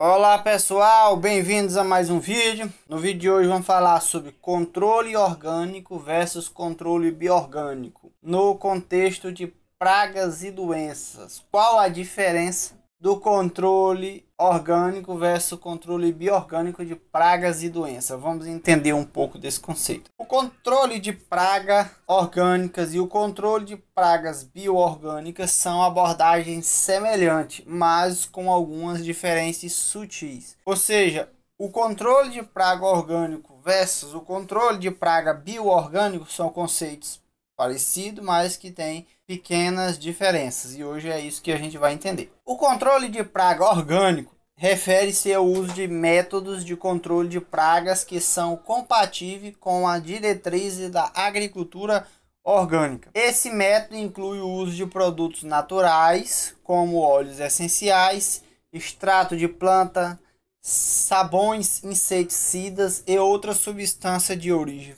Olá pessoal, bem-vindos a mais um vídeo. No vídeo de hoje vamos falar sobre controle orgânico versus controle biorgânico no contexto de pragas e doenças. Qual a diferença do controle orgânico versus controle biorgânico de pragas e doenças? Vamos entender um pouco desse conceito. O controle de pragas orgânicas e o controle de pragas bioorgânicas são abordagens semelhantes, mas com algumas diferenças sutis. Ou seja, o controle de praga orgânico versus o controle de praga bioorgânico são conceitos parecidos, mas que têm pequenas diferenças, e hoje é isso que a gente vai entender. O controle de praga orgânico refere-se ao uso de métodos de controle de pragas que são compatíveis com a diretriz da agricultura orgânica. Esse método inclui o uso de produtos naturais, como óleos essenciais, extrato de planta, sabões, inseticidas e outras substâncias de origem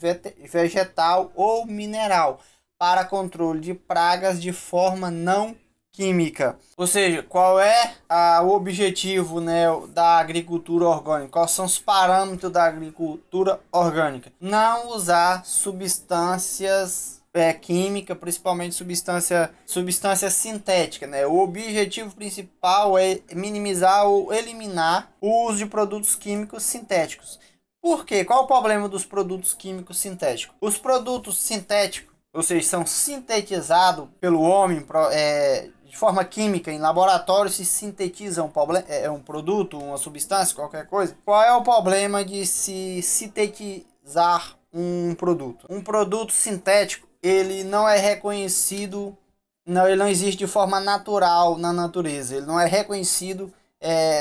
vegetal ou mineral para controle de pragas de forma não química. Ou seja, qual é o objetivo, né, da agricultura orgânica? Quais são os parâmetros da agricultura orgânica? Não usar substâncias química, principalmente substância sintética, né? O objetivo principal é minimizar ou eliminar o uso de produtos químicos sintéticos. Por quê? Qual o problema dos produtos químicos sintéticos? Os produtos sintéticos, ou seja, são sintetizados pelo homem de forma química em laboratório, se sintetiza um produto, uma substância, qualquer coisa. Qual é o problema de se sintetizar um produto? Um produto sintético, ele não é reconhecido, ele não existe de forma natural na natureza, ele não é reconhecido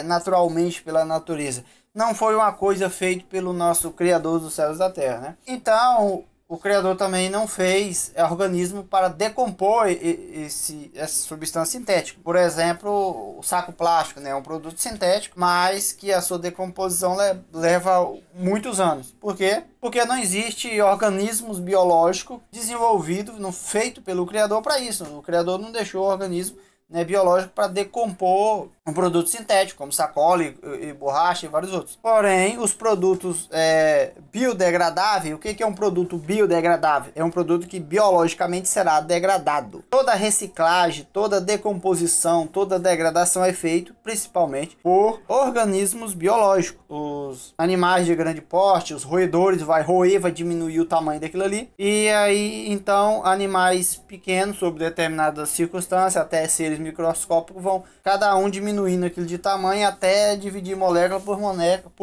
naturalmente pela natureza. Não foi uma coisa feita pelo nosso Criador dos céus e da terra, né? Então, o Criador também não fez organismo para decompor essa substância sintética. Por exemplo, o saco plástico, né? É um produto sintético, mas que a sua decomposição leva muitos anos. Por quê? Porque não existe organismos biológicos desenvolvidos, feito pelo Criador para isso. O Criador não deixou o organismo, né, biológico para decompor um produto sintético, como sacola e borracha e vários outros. Porém, os produtos biodegradáveis, o que é um produto biodegradável? É um produto que biologicamente será degradado. Toda reciclagem, toda decomposição, toda degradação é feita principalmente por organismos biológicos. Os animais de grande porte, os roedores, vai diminuir o tamanho daquilo ali. E aí, então, animais pequenos, sob determinadas circunstâncias, até seres microscópicos, vão cada um diminuindo aquilo de tamanho até dividir molécula por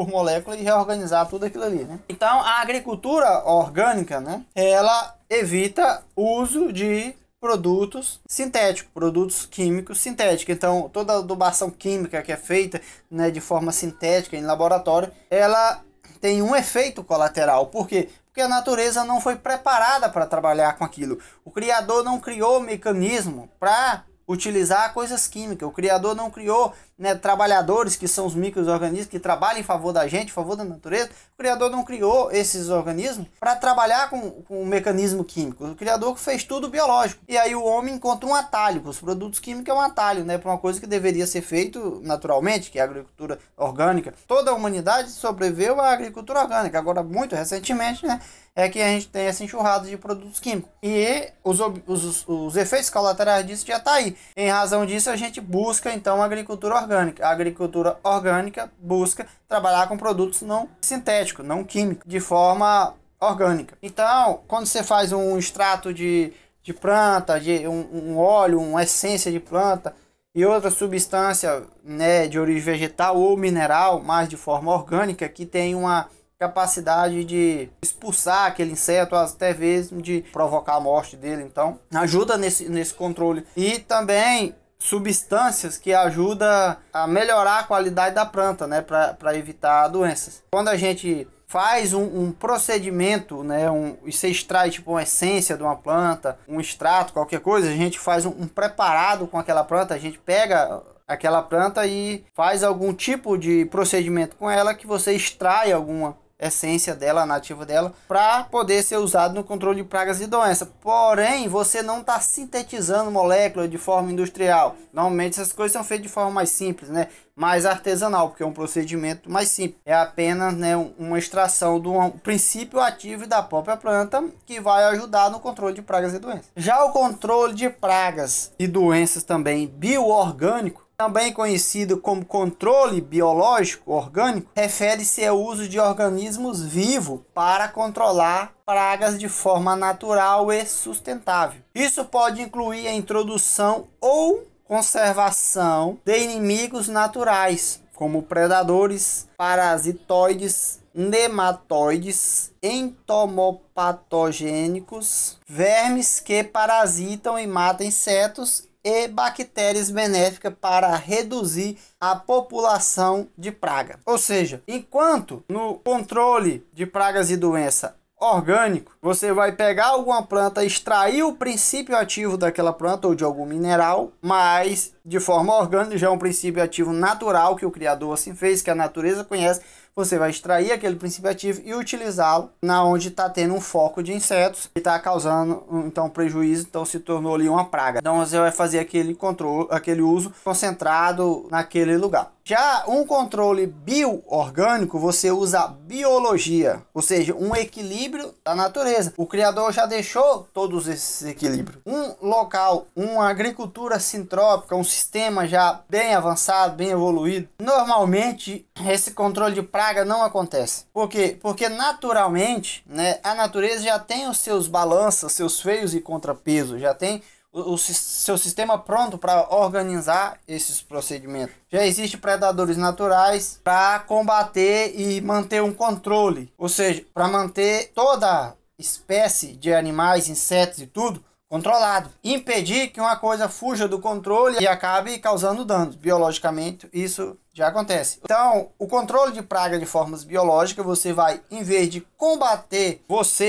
molécula e reorganizar tudo aquilo ali, né? Então, a agricultura orgânica, né, ela evita o uso de produtos sintéticos, produtos químicos sintéticos. Então, toda adubação química que é feita, né, de forma sintética em laboratório, ela tem um efeito colateral. Por quê? Porque a natureza não foi preparada para trabalhar com aquilo. O Criador não criou mecanismo para utilizar coisas químicas. O Criador não criou, né, trabalhadores que são os micro-organismos que trabalham em favor da gente, em favor da natureza. O Criador não criou esses organismos para trabalhar com um mecanismo químico. O Criador fez tudo biológico. E aí o homem encontra um atalho. Os produtos químicos é um atalho, né, para uma coisa que deveria ser feito naturalmente, que é a agricultura orgânica. Toda a humanidade sobreviveu à agricultura orgânica. Agora, muito recentemente, né, é que a gente tem essa enxurrada de produtos químicos. E os efeitos colaterais disso já está aí. Em razão disso, a gente busca, então, a agricultura orgânica. A agricultura orgânica busca trabalhar com produtos não sintéticos, não químicos, de forma orgânica. Então, quando você faz um extrato de planta, um óleo, uma essência de planta e outra substância, né, de origem vegetal ou mineral, mas de forma orgânica, que tem uma capacidade de expulsar aquele inseto, até mesmo de provocar a morte dele. Então, ajuda nesse controle. E também substâncias que ajudam a melhorar a qualidade da planta, né, para evitar doenças. Quando a gente faz um procedimento, né, e você extrai tipo uma essência de uma planta, um extrato, qualquer coisa, a gente faz um preparado com aquela planta, a gente pega aquela planta e faz algum tipo de procedimento com ela, que você extrai alguma essência dela, a nativa dela, para poder ser usado no controle de pragas e doenças. Porém, você não está sintetizando moléculas de forma industrial. Normalmente essas coisas são feitas de forma mais simples, né? Mais artesanal, porque é um procedimento mais simples. É apenas, né, uma extração do princípio ativo da própria planta que vai ajudar no controle de pragas e doenças. Já o controle de pragas e doenças também bioorgânico, também conhecido como controle biológico orgânico, refere-se ao uso de organismos vivos para controlar pragas de forma natural e sustentável. Isso pode incluir a introdução ou conservação de inimigos naturais, como predadores, parasitoides, nematóides, entomopatogênicos, vermes que parasitam e matam insetos e bactérias benéficas para reduzir a população de praga. Ou seja, enquanto no controle de pragas e doença orgânico, você vai pegar alguma planta, extrair o princípio ativo daquela planta ou de algum mineral, mas de forma orgânica, já é um princípio ativo natural que o criador assim fez, que a natureza conhece. Você vai extrair aquele princípio ativo e utilizá-lo na onde está tendo um foco de insetos e está causando então prejuízo, então se tornou ali uma praga. Então você vai fazer aquele controle, aquele uso concentrado naquele lugar. Já um controle bioorgânico, você usa biologia, ou seja, um equilíbrio da natureza. O criador já deixou todos esses equilíbrios. Um local, uma agricultura sintrópica, um sistema já bem avançado, bem evoluído. Normalmente esse controle de praga não acontece. Por quê? Porque naturalmente, né, a natureza já tem os seus balanços, seus freios e contrapesos, já tem o seu sistema pronto para organizar esses procedimentos. Já existem predadores naturais para combater e manter um controle, ou seja, para manter toda espécie de animais, insetos e tudo controlado. Impedir que uma coisa fuja do controle e acabe causando danos. Biologicamente, isso já acontece. Então, o controle de praga de formas biológicas, você vai, em vez de combater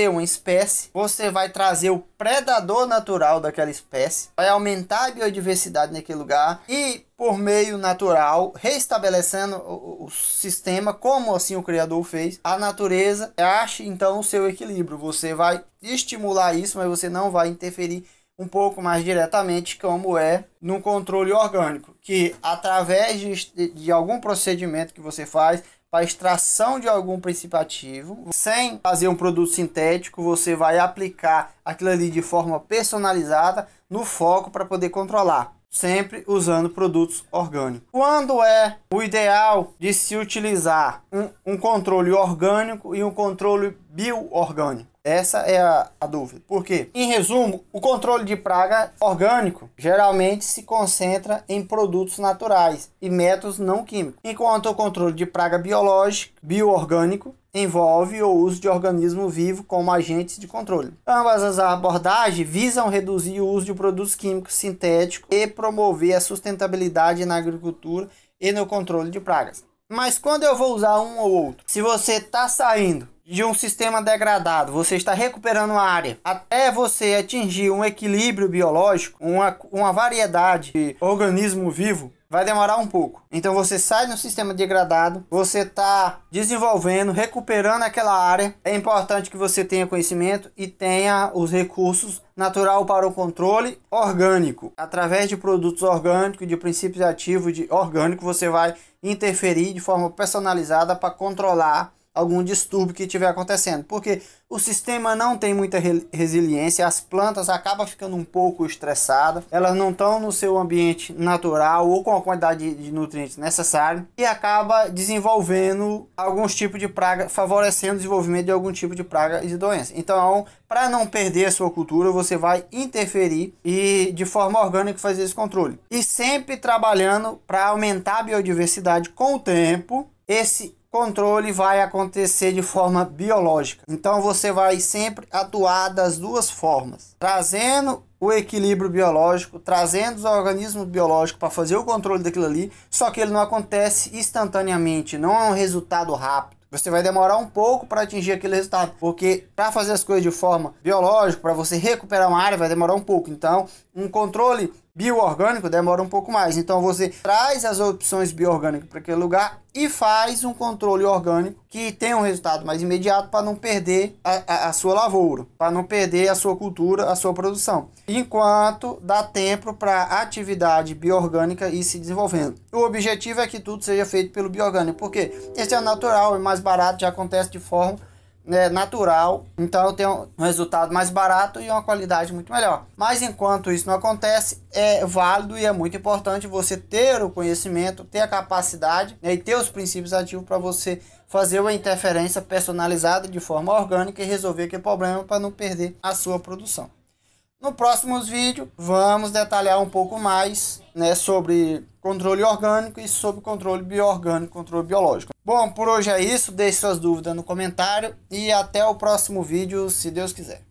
uma espécie, você vai trazer o predador natural daquela espécie, vai aumentar a biodiversidade naquele lugar e, por meio natural, restabelecendo o sistema, como assim o criador fez, a natureza ache então o seu equilíbrio. Você vai estimular isso, mas você não vai interferir um pouco mais diretamente, como é no controle orgânico, que através de algum procedimento que você faz para extração de algum princípio ativo, sem fazer um produto sintético, você vai aplicar aquilo ali de forma personalizada no foco para poder controlar, sempre usando produtos orgânicos. Quando é o ideal de se utilizar um controle orgânico e um controle bioorgânico? Essa é a dúvida. Por quê? Em resumo, o controle de praga orgânico geralmente se concentra em produtos naturais e métodos não químicos, enquanto o controle de praga bioorgânico envolve o uso de organismo vivo como agentes de controle. Ambas as abordagens visam reduzir o uso de produtos químicos sintéticos e promover a sustentabilidade na agricultura e no controle de pragas. Mas quando eu vou usar um ou outro? Se você está saindo de um sistema degradado, você está recuperando a área, até você atingir um equilíbrio biológico, uma variedade de organismo vivo, vai demorar um pouco. Então você sai do sistema degradado, você está desenvolvendo, recuperando aquela área. É importante que você tenha conhecimento e tenha os recursos natural para o controle orgânico. Através de produtos orgânicos, de princípios ativos de orgânico, você vai interferir de forma personalizada para controlar algum distúrbio que estiver acontecendo, porque o sistema não tem muita resiliência, as plantas acabam ficando um pouco estressadas, elas não estão no seu ambiente natural ou com a quantidade de nutrientes necessária e acaba desenvolvendo alguns tipos de praga, favorecendo o desenvolvimento de algum tipo de praga e de doença. Então, para não perder a sua cultura, você vai interferir e de forma orgânica fazer esse controle. E sempre trabalhando para aumentar a biodiversidade com o tempo. Esse controle vai acontecer de forma biológica. Então você vai sempre atuar das duas formas, trazendo o equilíbrio biológico, trazendo os organismos biológicos para fazer o controle daquilo ali, só que ele não acontece instantaneamente, não é um resultado rápido. Você vai demorar um pouco para atingir aquele resultado, porque para fazer as coisas de forma biológica, para você recuperar uma área, vai demorar um pouco. Então, um controle bioorgânico demora um pouco mais. Então você traz as opções bioorgânicas para aquele lugar e faz um controle orgânico que tem um resultado mais imediato para não perder a sua lavoura, para não perder a sua cultura, a sua produção. Enquanto dá tempo para a atividade bioorgânica ir se desenvolvendo. O objetivo é que tudo seja feito pelo bioorgânico, porque esse é natural e mais barato, já acontece de forma natural, então eu tenho um resultado mais barato e uma qualidade muito melhor. Mas enquanto isso não acontece, é válido e é muito importante você ter o conhecimento, ter a capacidade, né, e ter os princípios ativos para você fazer uma interferência personalizada de forma orgânica e resolver aquele problema para não perder a sua produção. No próximo vídeo vamos detalhar um pouco mais, né, sobre controle orgânico e sobre controle bioorgânico, controle biológico. Bom, por hoje é isso. Deixe suas dúvidas no comentário e até o próximo vídeo, se Deus quiser.